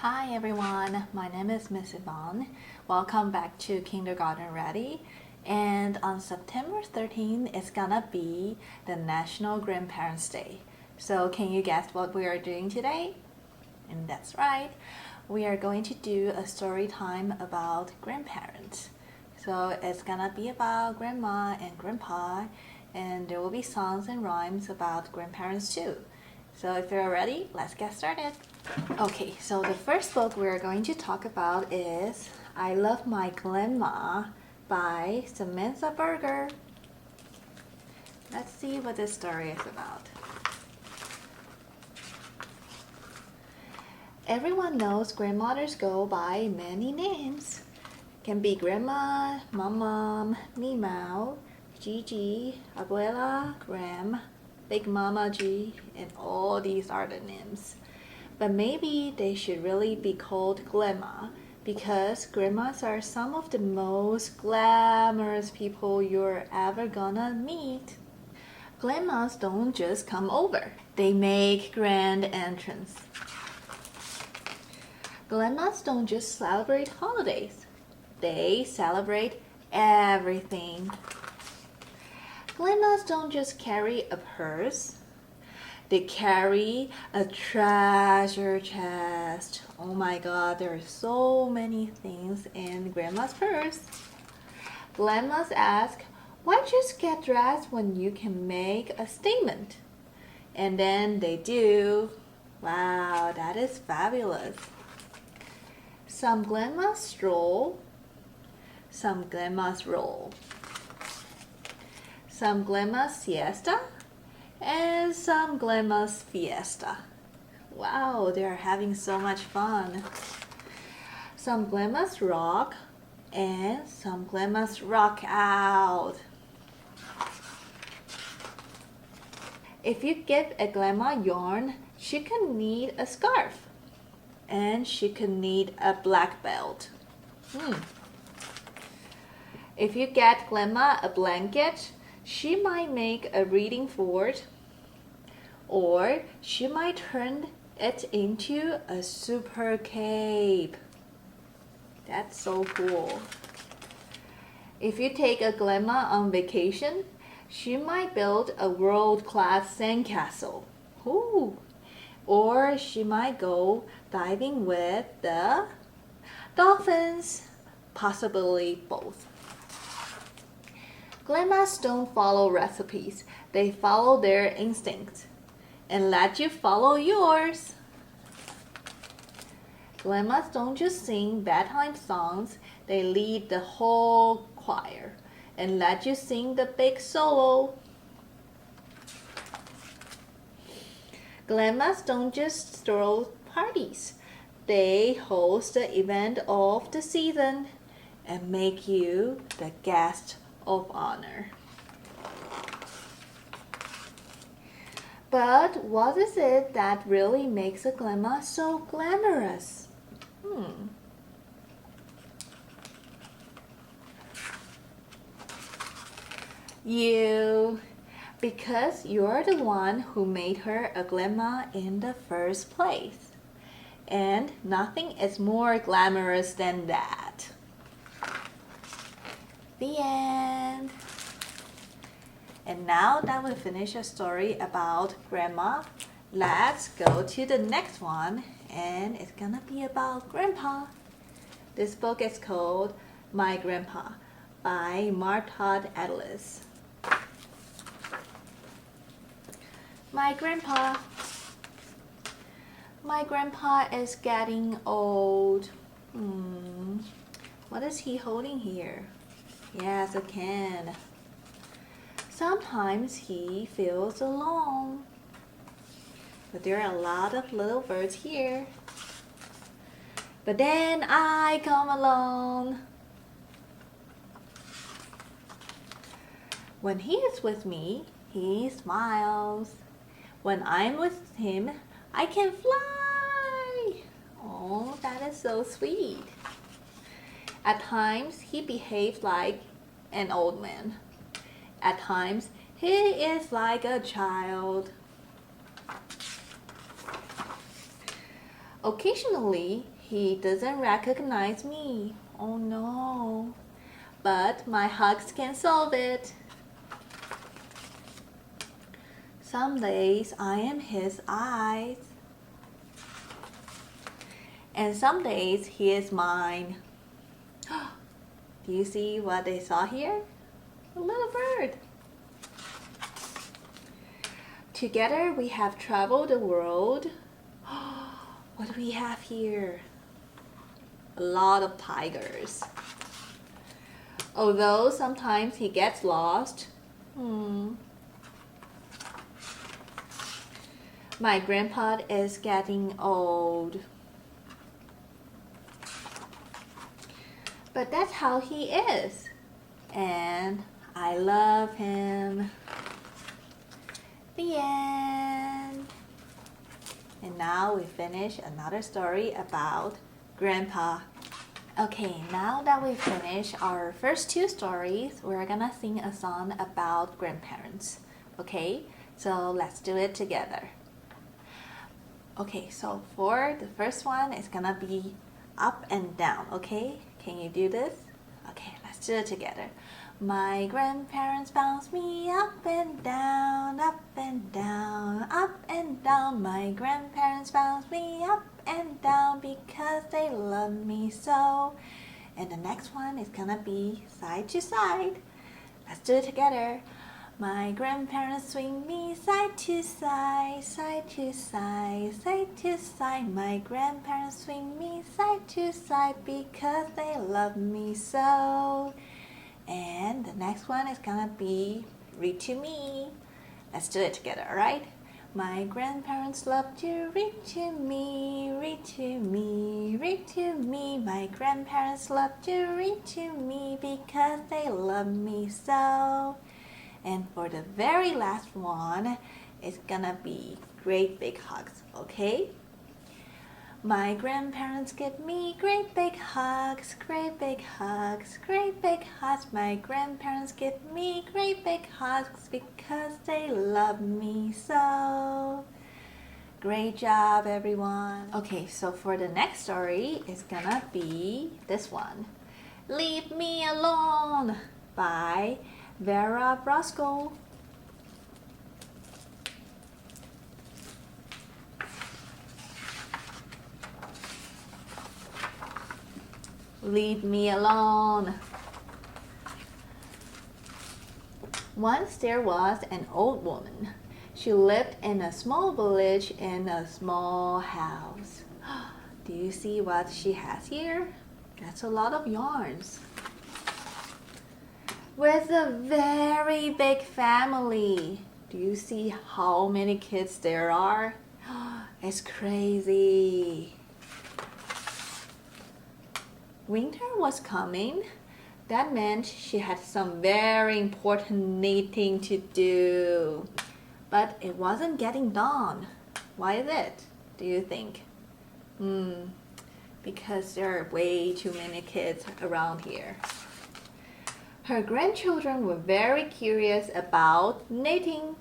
Hi everyone, my name is Miss Yvonne. Welcome back to Kindergarten Ready. And on September 13th, it's gonna be the National Grandparents Day. So can you guess what we are doing today? And that's right, we are going to do a story time about grandparents. So it's gonna be about grandma and grandpa, and there will be songs and rhymes about grandparents too. So if you're ready, let's get started. Okay, so the first book we're going to talk about is I Love My Glama by Samantha Berger. Let's see what this story is about. Everyone knows grandmothers go by many names. Can be grandma, mom, Meow, Gigi, abuela, Gram, Big Mama G, and all these are the names. But maybe they should really be called Glama because grandmas are some of the most glamorous people you're ever gonna meet. Glamas don't just come over, they make grand entrance. Glamas don't just celebrate holidays, they celebrate everything. Glamas don't just carry a purse, they carry a treasure chest. Oh my god, there are so many things in grandma's purse. Glamas ask, why just get dressed when you can make a statement? And then they do. Wow, that is fabulous. Some glamas stroll, some glamas roll. Some glamas siesta, and some glamas fiesta. Wow, they are having so much fun. Some glamas rock, and some glamas rock out. If you give a glama yarn, she can knit a scarf, and she can knit a black belt. If you get glama a blanket, she might make a reading fort, or she might turn it into a super cape. That's so cool. If you take a glama on vacation, she might build a world-class sandcastle. Ooh. Or she might go diving with the dolphins, possibly both. Glamas don't follow recipes, they follow their instincts and let you follow yours. Glamas don't just sing bedtime songs, they lead the whole choir and let you sing the big solo. Glamas don't just throw parties, they host the event of the season and make you the guest of honor. But what is it that really makes a glama so glamorous? You, because you're the one who made her a glama in the first place. And nothing is more glamorous than that. The end. And now that we finished a story about grandma, let's go to the next one, and it's gonna be about grandpa. This book is called My Grandpa by Martha Atlas. My grandpa. My grandpa is getting old. What is he holding here? Yes, a can. Sometimes he feels alone. But there are a lot of little birds here. But then I come along. When he is with me, he smiles. When I'm with him, I can fly. Oh, that is so sweet. At times, he behaves like an old man. At times, he is like a child. Occasionally, he doesn't recognize me. Oh no. But my hugs can solve it. Some days I am his eyes. And some days he is mine. Do you see what they saw here? A little bird. Together we have traveled the world. What do we have here? A lot of tigers. Although sometimes he gets lost. My grandpa is getting old. But that's how he is. And I love him. The end. And now we finish another story about Grandpa. Okay, now that we finished our first two stories, we're gonna sing a song about grandparents. Okay, so let's do it together. Okay, so for the first one, it's gonna be up and down, okay? Can you do this? Okay, let's do it together. My grandparents bounce me up and down, up and down, up and down. My grandparents bounce me up and down because they love me so. And the next one is gonna be side to side. Let's do it together. My grandparents swing me side to side, side to side, side to side. My grandparents swing me side to side because they love me so. And the next one is gonna be read to me. Let's do it together, alright? My grandparents love to read to me, read to me, read to me. My grandparents love to read to me because they love me so. And for the very last one, it's gonna be great big hugs, okay? My grandparents give me great big hugs, great big hugs, great big hugs. My grandparents give me great big hugs because they love me so. Great job, everyone. Okay, so for the next story, it's gonna be this one. Leave Me Alone by Vera Brosco. Leave me alone. Once there was an old woman. She lived in a small village in a small house. Do you see what she has here? That's a lot of yarns. With a very big family. Do you see how many kids there are? It's crazy. Winter was coming. That meant she had some very important knitting to do. But it wasn't getting done. Why is it, do you think? Because there are way too many kids around here. Her grandchildren were very curious about knitting.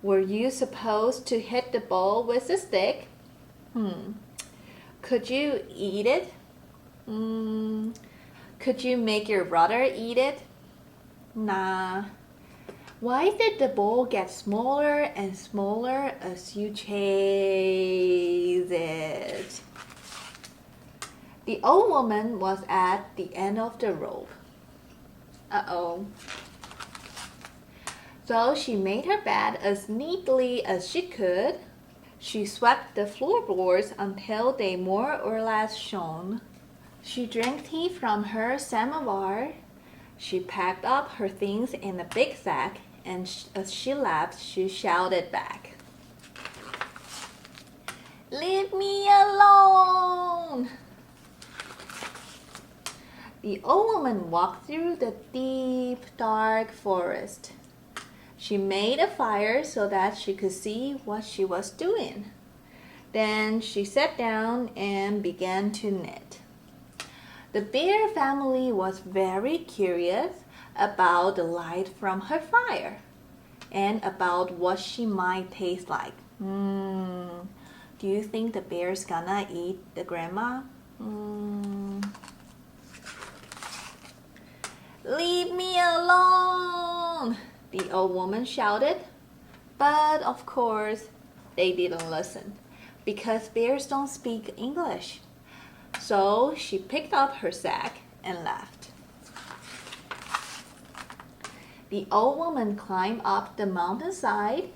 Were you supposed to hit the ball with a stick? Could you eat it? Could you make your brother eat it? Nah. Why did the ball get smaller and smaller as you chase it? The old woman was at the end of the rope. Uh-oh. So she made her bed as neatly as she could. She swept the floorboards until they more or less shone. She drank tea from her samovar. She packed up her things in a big sack, and as she left, she shouted back, "Leave me alone!" The old woman walked through the deep, dark forest. She made a fire so that she could see what she was doing. Then she sat down and began to knit. The bear family was very curious about the light from her fire and about what she might taste like. Do you think the bear's gonna eat the grandma? Leave me alone! The old woman shouted. But of course, they didn't listen because bears don't speak English. So she picked up her sack and left. The old woman climbed up the mountainside.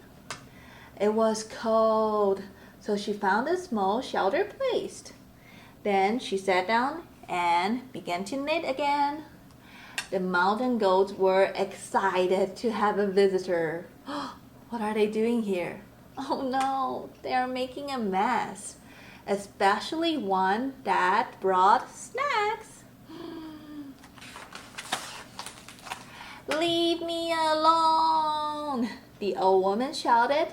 It was cold, so she found a small shelter place. Then she sat down and began to knit again. The mountain goats were excited to have a visitor. What are they doing here? Oh no, they are making a mess, especially one that brought snacks. Leave me alone, the old woman shouted.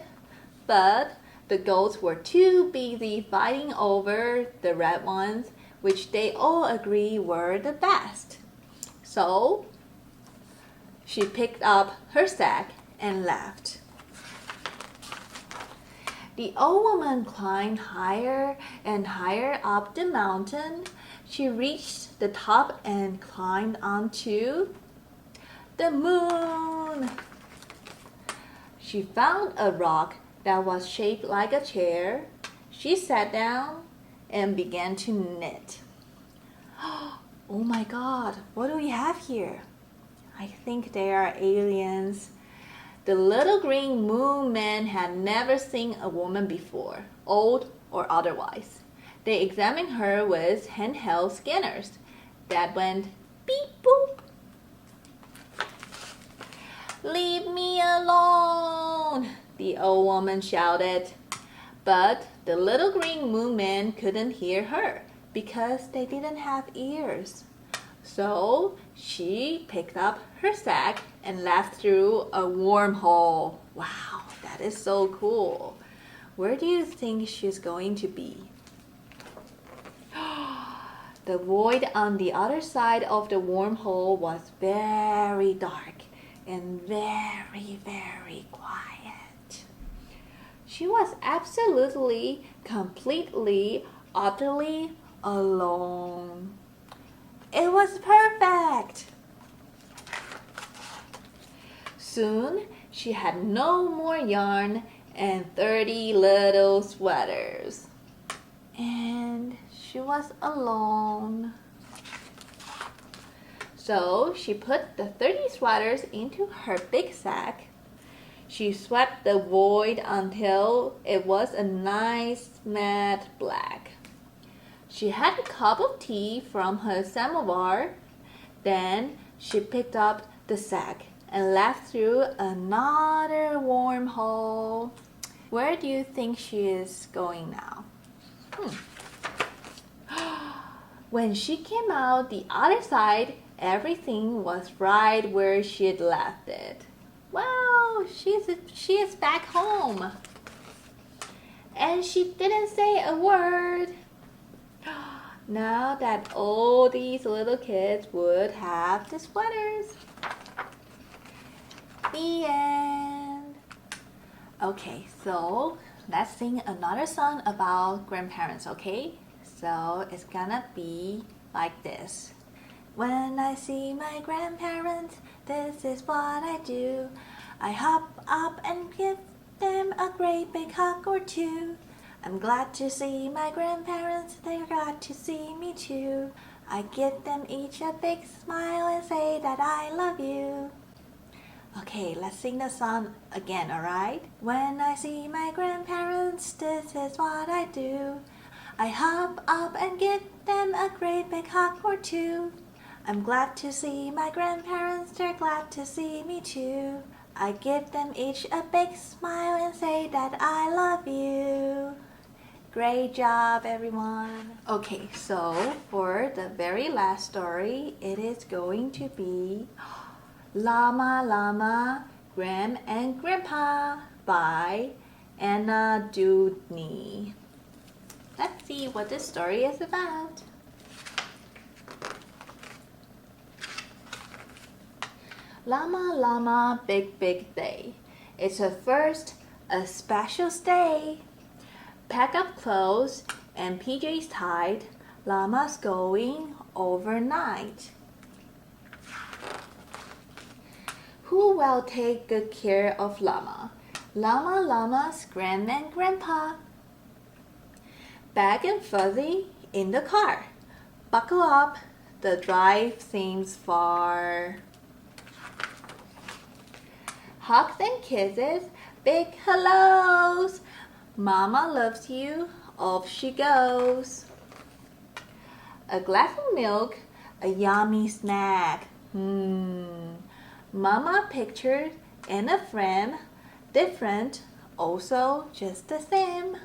But the goats were too busy fighting over the red ones, which they all agree were the best. So she picked up her sack and left. The old woman climbed higher and higher up the mountain. She reached the top and climbed onto the moon. She found a rock that was shaped like a chair. She sat down and began to knit. Oh my God, what do we have here? I think they are aliens. The little green moon man had never seen a woman before, old or otherwise. They examined her with handheld scanners that went beep boop. Leave me alone, the old woman shouted. But the little green moon man couldn't hear her because they didn't have ears. So she picked up her sack and left through a wormhole. Wow, that is so cool. Where do you think she's going to be? The void on the other side of the wormhole was very dark and very, very quiet. She was absolutely, completely, utterly alone. It was perfect. Soon, she had no more yarn and 30 little sweaters. And she was alone. So she put the 30 sweaters into her big sack. She swept the void until it was a nice matte black. She had a cup of tea from her samovar. Then she picked up the sack and left through another wormhole. Where do you think she is going now? When she came out the other side, everything was right where she had left it. Wow, she is back home. And she didn't say a word. Now that all these little kids would have the sweaters. The end. Okay, so let's sing another song about grandparents, okay? So it's gonna be like this. When I see my grandparents, this is what I do. I hop up and give them a great big hug or two. I'm glad to see my grandparents, they're glad to see me too. I give them each a big smile and say that I love you. Okay, let's sing the song again, alright? When I see my grandparents, this is what I do. I hop up and give them a great big hug or two. I'm glad to see my grandparents, they're glad to see me too. I give them each a big smile and say that I love you. Great job, everyone. Okay, so for the very last story, it is going to be Llama, Llama, Gram and Grandpa by Anna Dewdney. Let's see what this story is about. Llama, Llama, big, big day. It's her first, a special stay. Pack up clothes and PJs tied. Llama's going overnight. Who will take good care of Llama? Llama, Llama's grandma and grandpa. Bag and Fuzzy in the car. Buckle up, the drive seems far. Hugs and kisses, big hellos. Mama loves you, off she goes. A glass of milk, a yummy snack. Mama pictured in a frame, different, also just the same.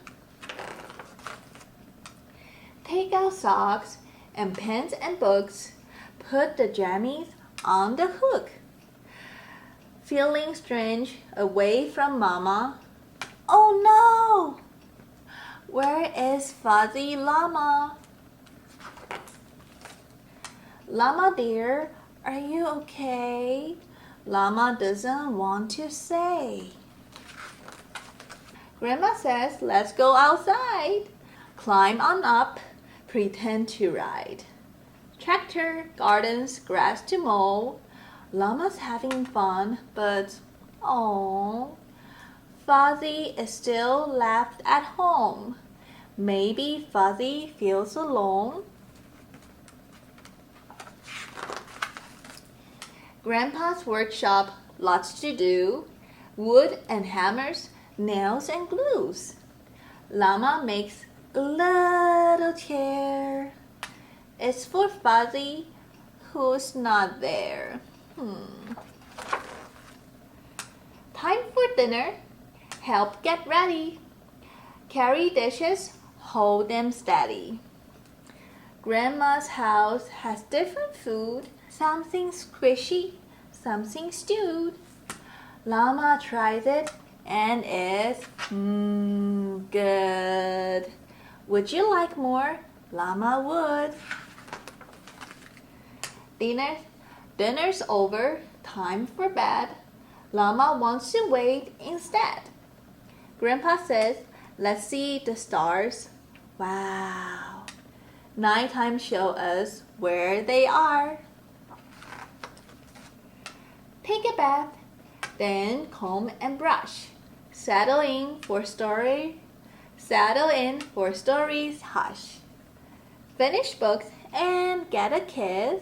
Take out socks and pens and books. Put the jammies on the hook. Feeling strange away from Mama. Oh no! Where is Fuzzy Llama? Llama dear, are you okay? Llama doesn't want to say. Grandma says, let's go outside. Climb on up, pretend to ride. Tractor, gardens, grass to mow. Llama's having fun, but oh, Fuzzy is still left at home. Maybe Fuzzy feels alone. Grandpa's workshop, lots to do. Wood and hammers, nails and glues. Llama makes a little chair. It's for Fuzzy, who's not there. Time for dinner. Help get ready. Carry dishes, hold them steady. Grandma's house has different food. Something squishy, something stewed. Llama tries it and it's good. Would you like more? Llama would. Dinner's over, time for bed. Llama wants to wait instead. Grandpa says, let's see the stars. Wow. Nighttime show us where they are. Take a bath, then comb and brush. Settle in for stories, hush. Finish books and get a kiss.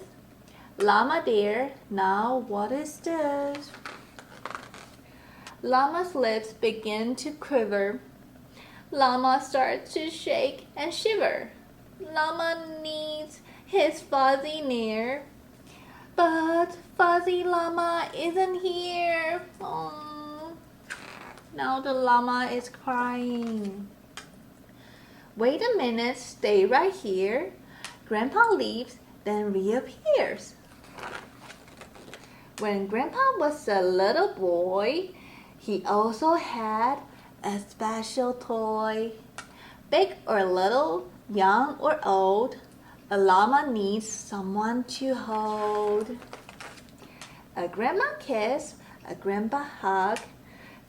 Llama dear, now what is this? Llama's lips begin to quiver. Llama starts to shake and shiver. Llama needs his Fuzzy near. But Fuzzy Llama isn't here. Oh, now the llama is crying. Wait a minute, stay right here. Grandpa leaves, then reappears. When Grandpa was a little boy, he also had a special toy. Big or little, young or old, a llama needs someone to hold. A grandma kiss, a grandpa hug,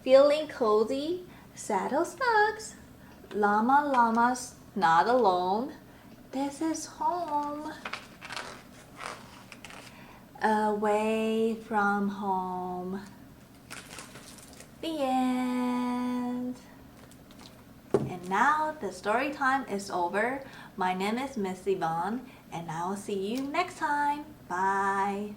feeling cozy, saddle snugs. Llama's not alone, this is home. Away from home. The end. And now the story time is over. My name is Miss Yvonne, and I will see you next time. Bye.